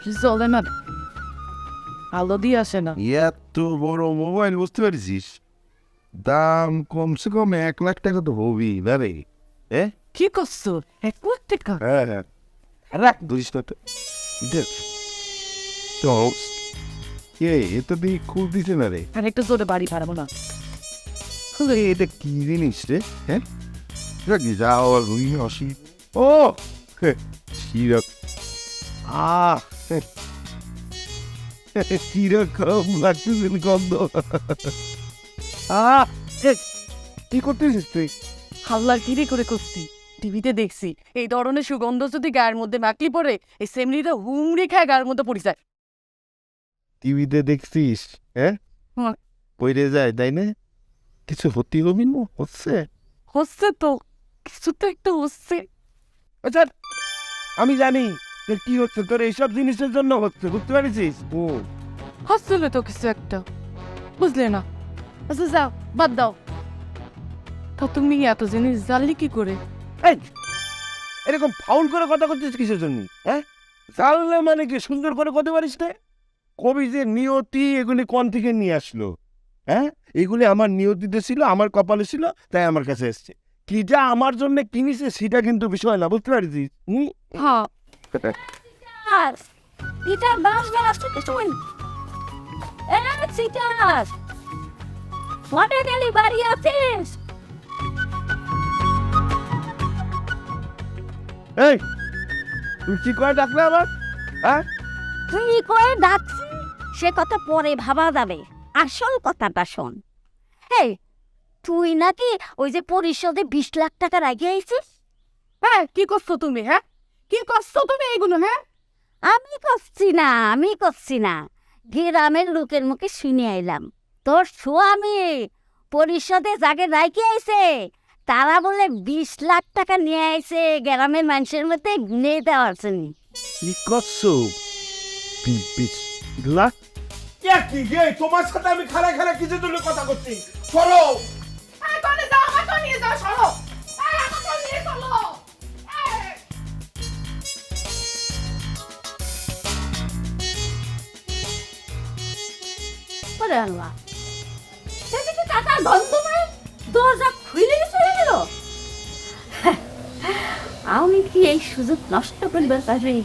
চলে না, আলো দিয়ে আসে না। এত বড় মোবাইল, বুঝতে পারছিস? দাম কমসে কম 1,00,000 টাকা তো হবেই না রে। কি করছো? 1,00,000 টাকা? হ্যাঁ হ্যাঁ, রাখ ধরিস না তো। দেখ তো, এটা দিয়ে খুব দিছে না রে। আর একটু জোরে বাড়ি ভাড়াবো না। এটা কি জিনিস রে? হ্যাঁ, কি যাও আর রুই আসি। ও শিরক, কিরকম লাগতেছে গন্ধ। কি করতেছিস তুই? হাল্লার কিরে করে করছি, টিভিতে দেখছি এই ধরনের সুগন্ধ যদি গায়ের মধ্যে মাখলি পড়ে, এই সেমনিটা হুমড়ি খায় গায়ের মধ্যে পড়ি যায়। টিভিতে দেখছিস? হ্যাঁ, পড়ে যায় তাই না? কিছু হতে হবে না, হচ্ছে হচ্ছে তো, কিছু তো একটা হচ্ছে। আচ্ছা, আমি জানি যে কি হচ্ছে, তোর এইসব জিনিসের জন্য হচ্ছে, বুঝতে পারছিস? হচ্ছিল তো কিছু একটা, বুঝলে না? আচ্ছা যাও, বাদ দাও। তা তুমি এত জিনিস জানলি কি করে? এই, এরকম ফাউল করে কথা করছিস কিসের জন্য? হ্যাঁ, জানলে মানে কি সুন্দর করে কথা পারিস না? কবি যে নিয়তি এগুলি কোন থেকে নিয়ে আসলো? হ্যাঁ, এগুলি আমার নিয়তিতে ছিল, আমার কপালে ছিল, তাই আমার কাছে এসছে। কিটা আমার জন্য কিনিছে সেটা কিন্তু বিষয় না, বুঝতে পারছিস? হ্যাঁ, Peter, vamos ver as pessoas. Peter, what did anybody else is? এই, তুই কি করে ডাকলে আমার? হ্যাঁ, তুই কয়ে ডাকছি সে কথা পরে ভাবা যাবে, আসল কথাটা শোন। এই, তুই নাকি ওই যে পরিষদে 20 লাখ টাকা রাখি আইছিস? হ্যাঁ, কি করছো তুমি? হ্যাঁ, কি করছো তুমি এইগুলো? হ্যাঁ, আমি করছি না, গ্রামের লোকের মুখে শুনে আইলাম তোর স্বামী পরিষদে যাকে রাখি আইছে তারা বলে 20 লাখ টাকা নিয়ে আইছে গ্রামের মানুষের মধ্যে গুনে দেওয়ার জন্য। কি করছো? লাখ? কি গে, তোমার সাথে আমি খাড়া খাড়া কিছুর জন্য কথা করছি? সরো। আমাকে যাও, আমাকে নিয়ে যাও, সরো। আমাকে নিয়ে চলো। পরে আনবা সেদিকে টাকা গন্ধ পাই, দরজা খুলে চলে গেল। আমি কি এই সুযোগ নষ্ট করবার পারি?